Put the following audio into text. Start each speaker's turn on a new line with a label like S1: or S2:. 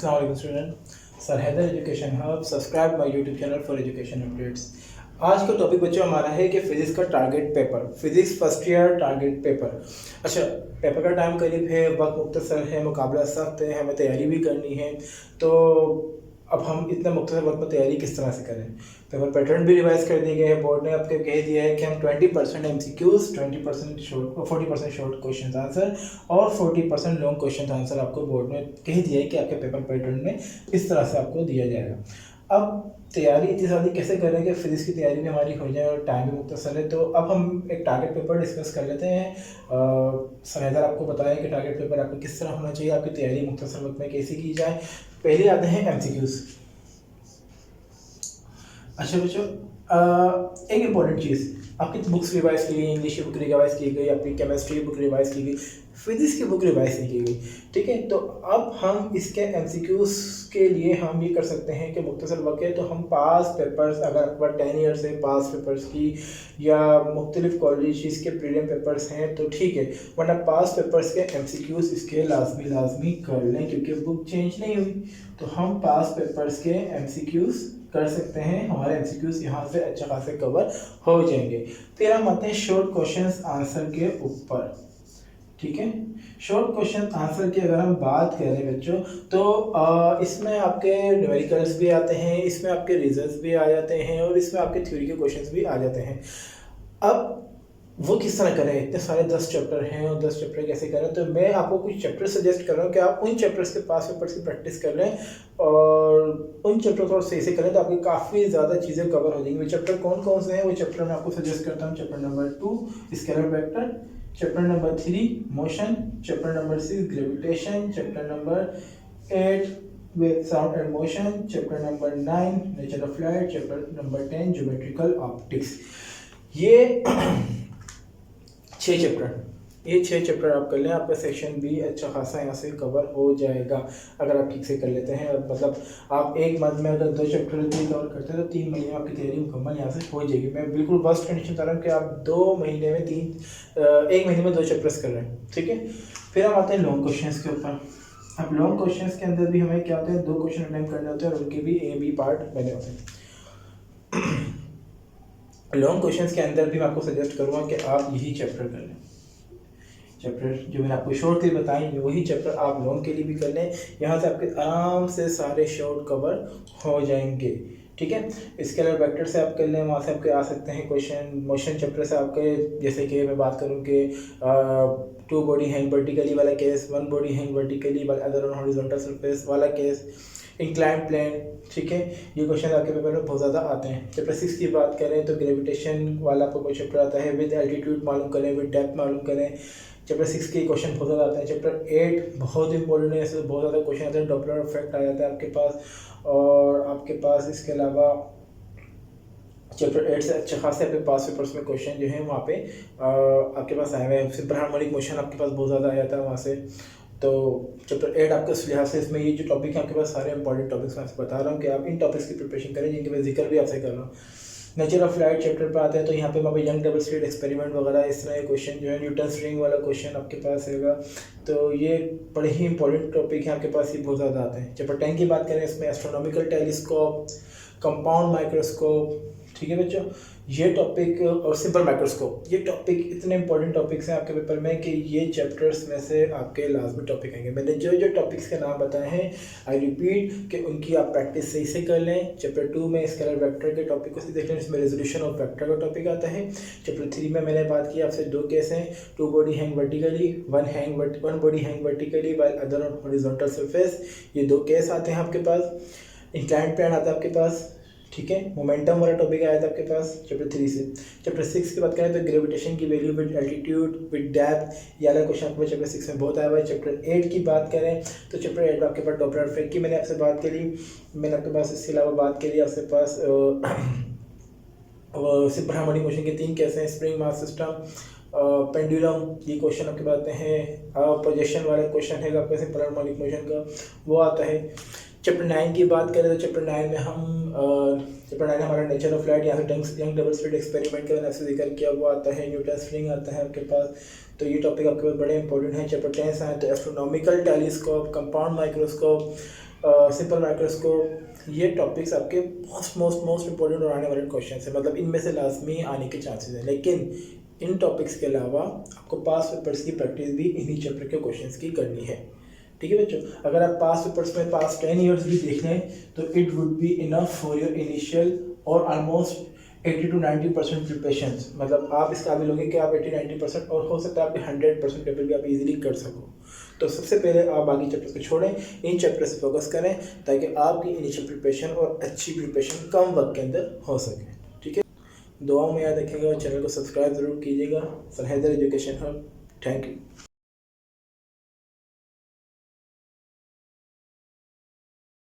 S1: अस्सलाम वालेकुम student, sir Haider Education Hub, subscribe my YouTube channel for education updates. आज का टॉपिक बच्चों हमारा है कि फिजिक्स का target paper, physics first year target paper. अच्छा, पेपर का टाइम करीब है, वक्त मुख्तसर है, मुकाबला सख्त है, हमें तैयारी भी करनी है। तो अब हम इतने मुख्तसर वक्त में तैयारी किस तरह से करें? पेपर पैटर्न भी रिवाइज कर दिए गए हैं। बोर्ड ने आपको कह दिया है कि हम 20% MCQs, 20% short, 40% short question answer और 40% लॉन्ग क्वेश्चन आंसर आपको बोर्ड ने कह दिया है कि आपके पेपर पैटर्न में इस तरह से आपको दिया जाएगा। अब तैयारी इतनी सारी कैसे करें कि फिजिक्स की तैयारी भी हमारी हो जाए और टाइम भी मुख्तसर है। तो अब हम एक टारगेट पेपर डिस्कस कर लेते हैं। सर हैदर आपको बताया कि टारगेट पेपर आपको किस तरह होना चाहिए, आपकी तैयारी मुख्तसर वक्त में कैसे की जाए। पहले आते हैं MCQs। अच्छा बच्चों, एक इम्पॉर्टेंट चीज़, आपकी बुक्स रिवाइज की गई, इंग्लिश की बुक रिवाइज की गई, आपकी केमिस्ट्री की बुक रिवाइज की गई, फिजिक्स की बुक रिवाइज नहीं की गई। ठीक है, तो अब हम इसके MCQs के लिए हम ये कर सकते हैं कि मुख्तसर वक्त है तो हम पास पेपर्स, अगर आपके पास 10 ईयर्स है पास पेपर्स की या मुख्तलिफ कॉलेज के प्रीलिम पेपर्स हैं तो ठीक है, वरना पास पेपर्स के MCQs इसके लाजमी कर लें क्योंकि बुक चेंज नहीं हुई। तो हम पास पेपर्स के MCQs कर सकते हैं, हमारे MCQs यहाँ से अच्छा खासे कवर हो जाएंगे। फिर हम आते हैं शॉर्ट क्वेश्चंस आंसर के ऊपर। ठीक है, शॉर्ट क्वेश्चन आंसर की अगर हम बात करें बच्चों तो इसमें आपके न्यूमेरिकल्स भी आते हैं, इसमें आपके रिजल्ट्स भी आ जाते हैं और इसमें आपके थ्योरी के क्वेश्चंस भी आ जाते हैं। अब वो किस तरह करें? इतने सारे 10 चैप्टर हैं और 10 चैप्टर कैसे करें? तो मैं आपको कुछ चैप्टर सजेस्ट कर रहा हूँ कि आप उन चैप्टर्स के पास पेपर्स की प्रैक्टिस कर लें और उन चैप्टर को सही से करें तो आपकी काफ़ी ज़्यादा चीज़ें कवर हो जाएंगी। वो चैप्टर कौन कौन से हैं वो चैप्टर मैं आपको सजेस्ट करता हूँ। Chapter number 2 scalar vector, chapter number 3 motion, chapter number 6 gravitation, chapter number 8 with sound and motion, chapter number 9 nature of light, chapter number 10 geometrical optics। ये 6 चैप्टर आप कर लें, आपका सेक्शन भी अच्छा खासा यहाँ से कवर हो जाएगा अगर आप ठीक से कर लेते हैं। मतलब आप एक मंथ में अगर 2 चैप्टर कवर करते हैं तो 3 महीने में आपकी तैयारी मुकम्मल यहाँ से हो जाएगी। मैं बिल्कुल वर्स्ट कंडीशन बता रहा हूँ कि आप 1 महीने में 2 चैप्टर्स कर रहे हैं। ठीक है, फिर हम आते हैं लॉन्ग क्वेश्चन के ऊपर। अब लॉन्ग क्वेश्चन के अंदर भी हमें क्या होता है, 2 क्वेश्चन अटेम्प्ट करने होते हैं और उनके भी A-B पार्ट बने होते हैं। लॉन्ग क्वेश्चंस के अंदर भी मैं आपको सजेस्ट करूँगा कि आप यही चैप्टर कर लें। चैप्टर जो मैंने आपको शॉर्ट के बताएं वही चैप्टर आप लॉन्ग के लिए भी कर लें, यहाँ से आपके आराम से सारे शॉर्ट कवर हो जाएंगे। ठीक है, स्केलर वेक्टर से आप कर लें, वहाँ से आपके आ सकते हैं क्वेश्चन। मोशन चैप्टर से आपके, जैसे कि मैं बात करूँ कि 2 बॉडी हैंग वर्टिकली वाला केस, 1 बॉडी हैंग वर्टिकली वाला अदर ऑन हॉरिजॉन्टल सरफेस वाला केस, इंक्लाइंड प्लेन। ठीक है, ये क्वेश्चन आपके पेपर में बहुत ज़्यादा आते हैं। चैप्टर 6 की बात करें तो ग्रेविटेशन वाला आपको कोई चैप्टर आता है, विद एल्टीट्यूड मालूम करें, विद डेप्थ मालूम करें। चैप्टर 6 के क्वेश्चन बहुत ज़्यादा आते हैं। चैप्टर 8 बहुत इंपॉर्टेंट है, ऐसे बहुत ज़्यादा क्वेश्चन आते हैं। डॉपलर इफेक्ट आ जाता है आपके पास, और आपके पास इसके अलावा चैप्टर 8 से अच्छे खासे आपके पास पेपर्स में क्वेश्चन जो हैं वहाँ पे आपके पास आए हुए हैं। सिंपल हार्मोनिक मोशन आपके पास बहुत ज़्यादा आ जाता है वहाँ से। तो चैप्टर 8 आपके उस लिहाज से इसमें ये जो टॉपिक है आपके पास सारे इंपॉर्टेंट टॉपिक्स मैं आपसे बता रहा हूँ कि आप इन टॉपिक्स की प्रिपरेशन करें जिनके मैं जिक्र भी आपसे कर रहा हूँ। नेचर ऑफ लाइट चैप्टर पे आते हैं तो यहाँ पे वहाँ पे यंग डबल स्लिट एक्सपेरिमेंट वगैरह इस तरह के क्वेश्चन जो है, न्यूटन रिंग वाला क्वेश्चन आपके पास रहेगा। तो ये बड़े ही इंपॉर्टेंट टॉपिक हैं आपके पास, ये बहुत ज़्यादा आते हैं। चैप्टर 10 की बात करें, इसमें एस्ट्रोनॉमिकल टेलीस्कोप, कंपाउंड माइक्रोस्कोप। ठीक है बच्चों, ये टॉपिक और सिंपल माइक्रोस्कोप, ये टॉपिक इतने इंपॉर्टेंट टॉपिक्स हैं आपके पेपर में कि ये चैप्टर्स में से आपके लाजमी टॉपिक आएंगे। मैंने जो जो टॉपिक्स के नाम बताए हैं आई रिपीट कि उनकी आप प्रैक्टिस सही से कर लें। चैप्टर 2 में स्केलर वेक्टर के टॉपिक को से देख लें, इसमें रेजोल्यूशन ऑफ वेक्टर का टॉपिक आता है। चैप्टर 3 में मैंने बात की आपसे 2 केस हैं, 2 body hang vertically, 1 body hang vertically while other on horizontal surface, ये 2 केस आते हैं आपके पास। इंक्लाइंड प्लेन आता है आपके पास। ठीक है, मोमेंटम वाला टॉपिक आया था आपके पास चैप्टर 3 से। चैप्टर 6 की बात करें तो ग्रेविटेशन की value with altitude with depth, ये वाला क्वेश्चन आपको चैप्टर 6 में बहुत आया हुआ है। चैप्टर 8 की बात करें तो चैप्टर 8 में आपके पास डॉपलर इफेक्ट की मैंने आपसे बात करी, मैंने आपके पास इसके अलावा बात करी आपके पास सिंपल हार्मोनिक मोशन के 3 केस हैं, स्प्रिंग मास सिस्टम, पेंडुलम, ये क्वेश्चन आपके बात हैं। प्रोजेक्शन वाला क्वेश्चन है आपका सिंपल हार्मोनिक मोशन का, वो आता है। चैप्टर 9 की बात करें तो चैप्टर 9 में चैप्टर 9 हमारा नेचर ऑफ लाइट, यहाँ से यंग डबल स्लिट एक्सपेरिमेंट का मैंने आपसे जिक्र किया, वो आता है। न्यूटन रिंग आता है आपके पास, तो ये टॉपिक आपके पास बड़े इंपॉर्टेंट है। चैप्टर 10 आए तो astronomical telescope, compound microscope, simple microscope, ये टॉपिक्स आपके मोस्ट इंपॉर्टेंट और आने वाले क्वेश्चन है, मतलब इनमें से लाजमी आने के चांसेस हैं। लेकिन इन टॉपिक्स के अलावा आपको पास पेपर्स की प्रैक्टिस भी इन्हीं चैप्टर के क्वेश्चंस की करनी है। ठीक है बच्चों, अगर आप पास पेपर्स में पास 10 ईयर्स भी देख लें तो it would be enough for your initial और ऑलमोस्ट 80 to 90% प्रिपरेशन। मतलब आप इस काबिल होंगे कि आप 80-90% और हो सकता है आपके 100% पेपर भी आप इजीली कर सको। तो सबसे पहले आप बाकी चैप्टर्स को छोड़ें, इन चैप्टर से फोकस करें ताकि आपकी इनिशियल प्रिपरेशन और अच्छी प्रिपरेशन कम वक्त के अंदर हो सके। ठीक है, दुआओं में याद रखिएगा और चैनल को सब्सक्राइब ज़रूर कीजिएगा। For Haider Education Hub, thank you.